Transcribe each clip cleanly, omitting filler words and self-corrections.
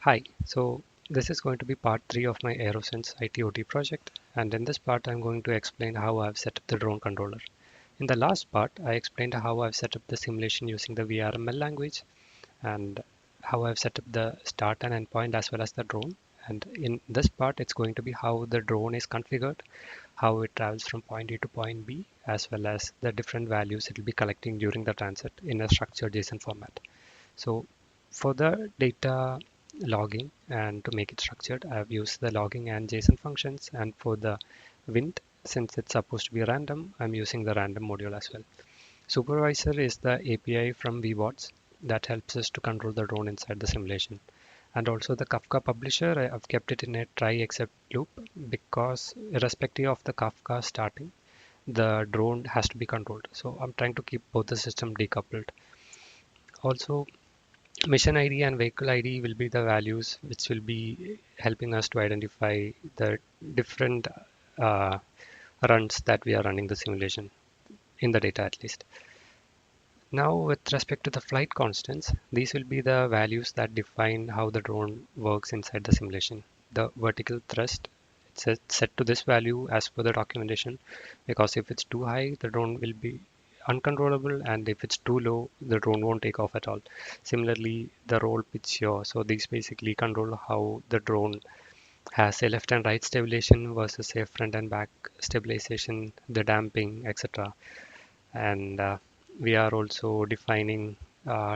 Hi, so this is going to be part 3 of my AeroSense IT/OT project, and in this part I'm going to explain how I've set up the drone controller. In the last part, I explained how I've set up the simulation using the VRML language and how I've set up the start and endpoint as well as the drone. And in this part, it's going to be how the drone is configured, how it travels from point A to point B, as well as the different values it will be collecting during the transit in a structured JSON format. So for the data logging and to make it structured, I've used the logging and JSON functions. And for the wind, since it's supposed to be random, I'm using the random module as well. Supervisor is the API from Webots that helps us to control the drone inside the simulation. And also the Kafka publisher, I've kept it in a try except loop because irrespective of the Kafka starting, the drone has to be controlled. So I'm trying to keep both the system decoupled. Also, mission ID and vehicle ID will be the values which will be helping us to identify the different uh, runs that we are running the simulation in the data at least. Now, with respect to the flight constants, these will be the values that define how the drone works inside the simulation. The vertical thrust, it's set to this value as per the documentation, because if it's too high, the drone will be uncontrollable, and if it's too low, the drone won't take off at all. Similarly, the roll pitch here, so these basically control how the drone has a left and right stabilization versus a front and back stabilization, the damping, etc. And we are also defining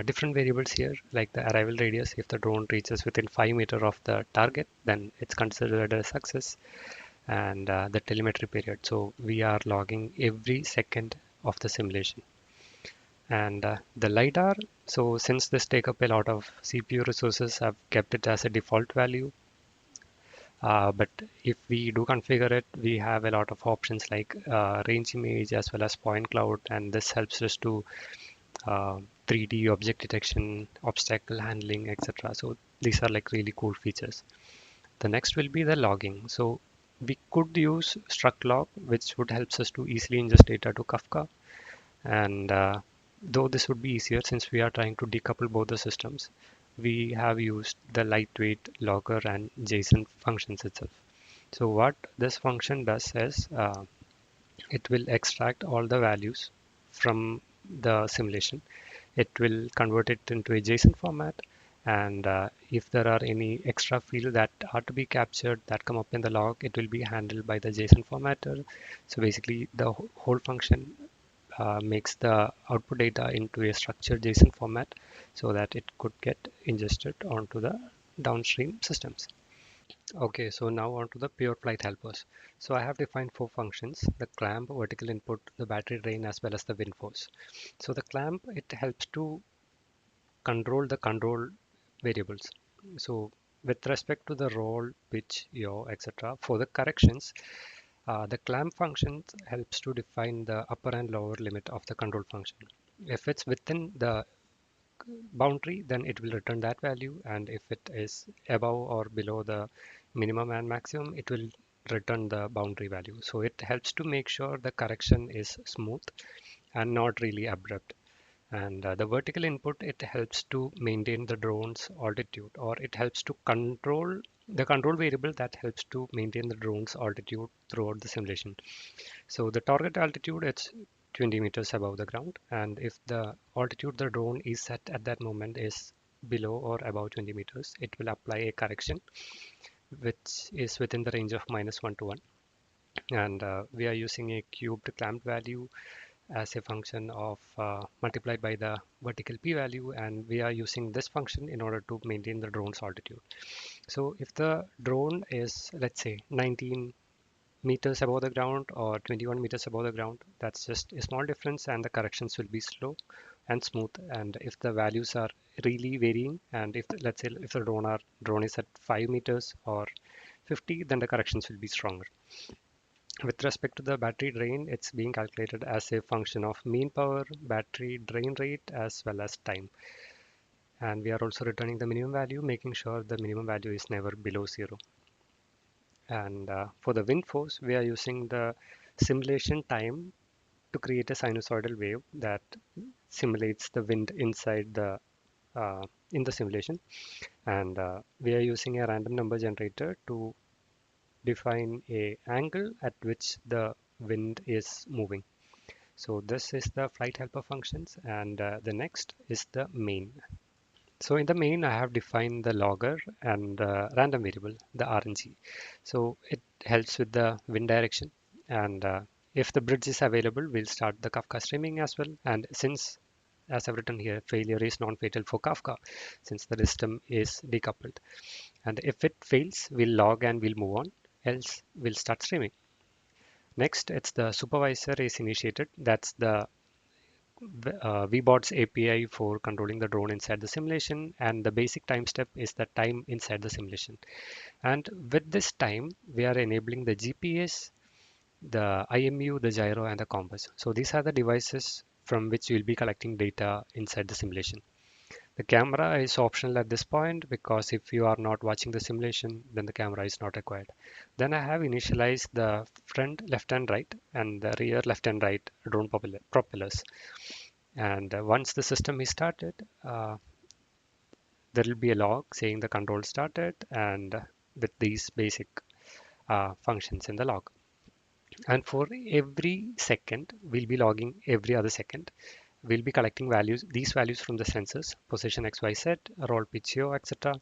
different variables here, like the arrival radius. If the drone reaches within 5 meters of the target, then it's considered a success. And the telemetry period, so we are logging every second of the simulation. And the lidar, so since this take up a lot of CPU resources, I've kept it as a default value. But if we do configure it, we have a lot of options like range image as well as point cloud, and this helps us to uh, 3D object detection, obstacle handling, etc. So these are like really cool features. The next will be the logging. So we could use struct log, which would help us to easily ingest data to Kafka. And though this would be easier since we are trying to decouple both the systems, we have used the lightweight logger and JSON functions itself. So what this function does is it will extract all the values from the simulation. It will convert it into a JSON format, and if there are any extra fields that are to be captured that come up in the log, it will be handled by the JSON formatter. So basically, the whole function makes the output data into a structured JSON format so that it could get ingested onto the downstream systems. Okay, so now on to the pure flight helpers. So I have defined four functions: the clamp, vertical input, the battery drain, as well as the wind force. So the clamp, it helps to control the control variables. So with respect to the roll, pitch, yaw, etc. For the corrections, the clamp function helps to define the upper and lower limit of the control function. If it's within the boundary, then it will return that value, and if it is above or below the minimum and maximum, it will return the boundary value. So it helps to make sure the correction is smooth and not really abrupt. And the vertical input, it helps to maintain the drone's altitude, or it helps to control the control variable that helps to maintain the drone's altitude throughout the simulation. So the target altitude, it's 20 meters above the ground, and if the altitude the drone is set at that moment is below or above 20 meters, it will apply a correction which is within the range of -1 to 1. And we are using a cubed clamp value as a function of multiplied by the vertical p-value, and we are using this function in order to maintain the drone's altitude. So if the drone is, let's say, 19 meters above the ground or 21 meters above the ground, that's just a small difference, and the corrections will be slow and smooth. And if the values are really varying, and if, let's say, if the drone is at 5 meters or 50, then the corrections will be stronger. With respect to the battery drain, it's being calculated as a function of mean power, battery drain rate, as well as time. And we are also returning the minimum value, making sure the minimum value is never below 0. And for the wind force, we are using the simulation time to create a sinusoidal wave that simulates the wind inside the in the simulation, and we are using a random number generator to define a angle at which the wind is moving. So this is the flight helper functions, and the next is the main. So in the main, I have defined the logger and random variable, the RNG. So it helps with the wind direction, and if the bridge is available, we'll start the Kafka streaming as well. And since, as I've written here, failure is non-fatal for Kafka, since the system is decoupled. And if it fails, we'll log and we'll move on, else we'll start streaming. Next, it's the supervisor is initiated. That's the Vbot's API for controlling the drone inside the simulation, and the basic time step is the time inside the simulation. And with this time, we are enabling the GPS, the IMU, the gyro, and the compass. So these are the devices from which we'll be collecting data inside the simulation. The camera is optional at this point because if you are not watching the simulation, then the camera is not required. Then I have initialized the front left and right and the rear left and right drone propellers. And once the system is started, there will be a log saying the control started and with these basic functions in the log. And for every second, we'll be logging every other second. We'll be collecting these values from the sensors, position X, Y, Z, roll, pitch, yaw, etc.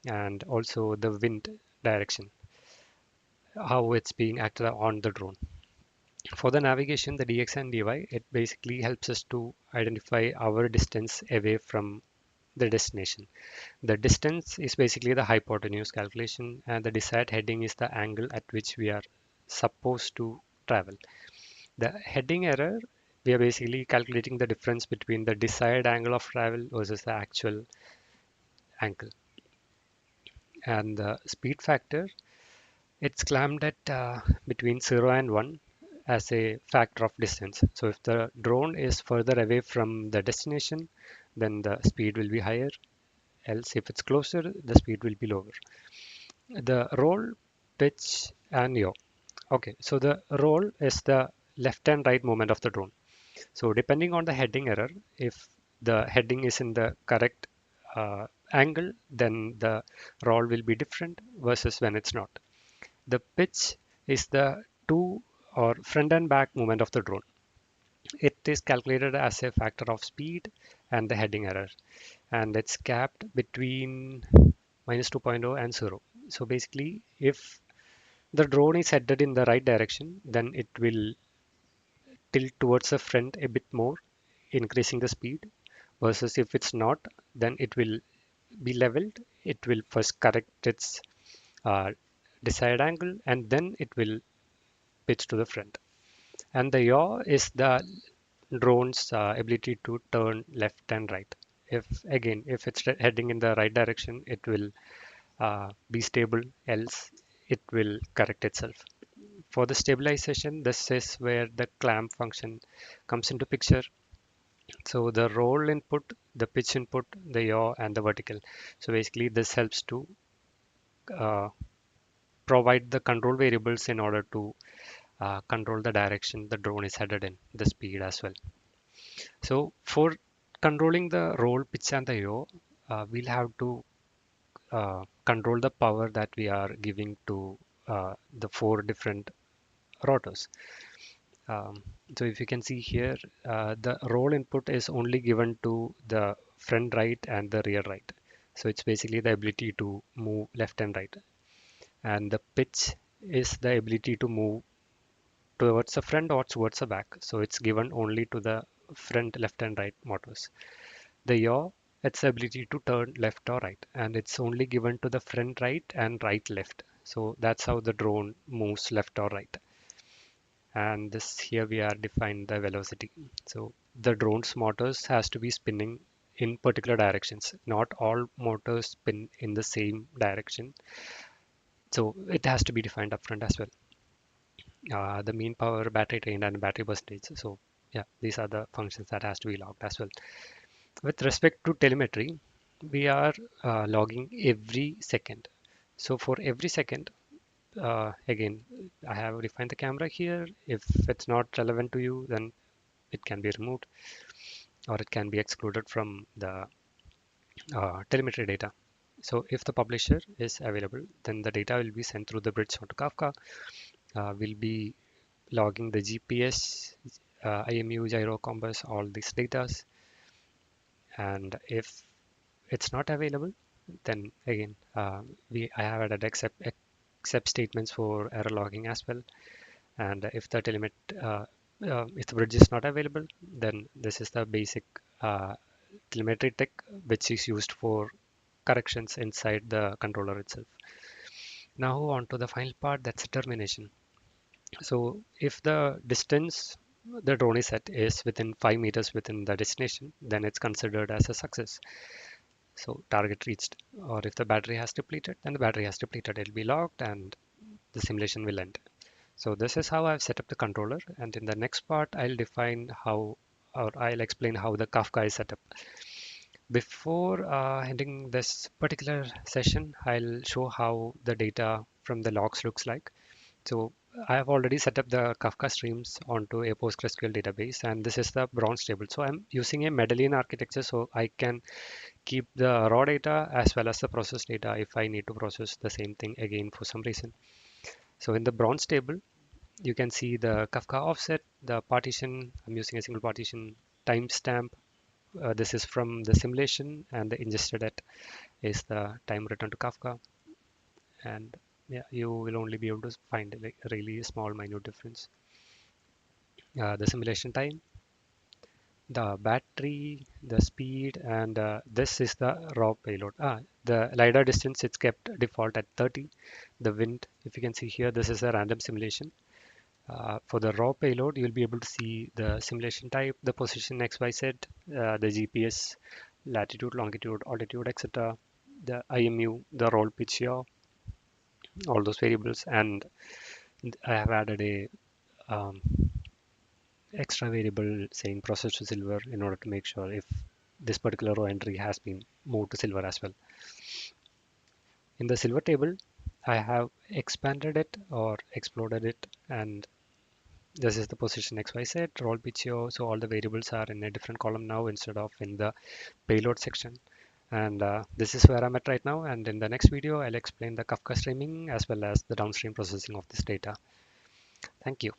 And also the wind direction, how it's being acted on the drone. For the navigation, the DX and DY, it basically helps us to identify our distance away from the destination. The distance is basically the hypotenuse calculation, and the desired heading is the angle at which we are supposed to travel. The heading error, we are basically calculating the difference between the desired angle of travel versus the actual angle. And the speed factor, it's clamped at between 0 and 1 as a factor of distance. So if the drone is further away from the destination, then the speed will be higher. Else, if it's closer, the speed will be lower. The roll, pitch, and yaw. Okay, so the roll is the left and right movement of the drone. So depending on the heading error, if the heading is in the correct angle, then the roll will be different versus when it's not. The pitch is the two or front and back movement of the drone. It is calculated as a factor of speed and the heading error, and it's capped between minus 2.0 and 0. So basically, if the drone is headed in the right direction, then it will tilt towards the front a bit more, increasing the speed, versus if it's not, then it will be leveled. It will first correct its uh, desired angle and then it will pitch to the front. And the yaw is the drone's ability to turn left and right. If it's heading in the right direction, it will be stable, else it will correct itself. For the stabilization, this is where the clamp function comes into picture. So the roll input, the pitch input, the yaw, and the vertical. So basically, this helps to uh, provide the control variables in order to control the direction the drone is headed in, the speed as well. So for controlling the roll, pitch, and the yaw, we'll have to control the power that we are giving to the four different rotors. Um, so if you can see here, the roll input is only given to the front right and the rear right. So it's basically the ability to move left and right. And the pitch is the ability to move towards the front or towards the back. So it's given only to the front left and right motors. The yaw, it's the ability to turn left or right, and it's only given to the front right and right left. So that's how the drone moves left or right. And this here we are defined the velocity. So the drone's motors has to be spinning in particular directions. Not all motors spin in the same direction. So it has to be defined upfront as well. The mean power, battery drained, and battery percentage. So yeah, these are the functions that has to be logged as well. With respect to telemetry, we are logging every second. So for every second, again, I have defined the camera here. If it's not relevant to you, then it can be removed or it can be excluded from the telemetry data. So if the publisher is available, then the data will be sent through the bridge onto Kafka. We'll be logging the GPS, IMU, gyro, compass, all these data. And if it's not available, then again, I have added except statements for error logging as well. And if the bridge is not available, then this is the basic uh, telemetry tech which is used for corrections inside the controller itself. Now on to the final part, that's termination. So if the distance the drone is set is within 5 meters within the destination, then it's considered as a success. So target reached. Or if the battery has depleted, then the battery has depleted. It'll be logged and the simulation will end. So this is how I've set up the controller. And in the next part, I'll explain how the Kafka is set up. Before ending this particular session, I'll show how the data from the logs looks like. So I have already set up the Kafka streams onto a PostgreSQL database, and this is the bronze table. So I'm using a Medallion architecture, so I can keep the raw data as well as the process data if I need to process the same thing again for some reason. So in the bronze table, you can see the Kafka offset, the partition. I'm using a single partition timestamp. This is from the simulation, and the ingested at is the time returned to Kafka. And yeah, you will only be able to find like a really small, minute difference. The simulation time, the battery, the speed, and this is the raw payload. The LiDAR distance, it's kept default at 30. The wind, if you can see here, this is a random simulation. For the raw payload, you'll be able to see the simulation type, the position XYZ, the GPS, latitude, longitude, altitude, etc., the IMU, the roll pitch yaw, all those variables. And I have added a um, extra variable saying process to silver in order to make sure if this particular row entry has been moved to silver as well. In the silver table, I have expanded it or exploded it, and this is the position XYZ, roll PTO. So all the variables are in a different column now instead of in the payload section. And this is where I'm at right now. And in the next video, I'll explain the Kafka streaming as well as the downstream processing of this data. Thank you.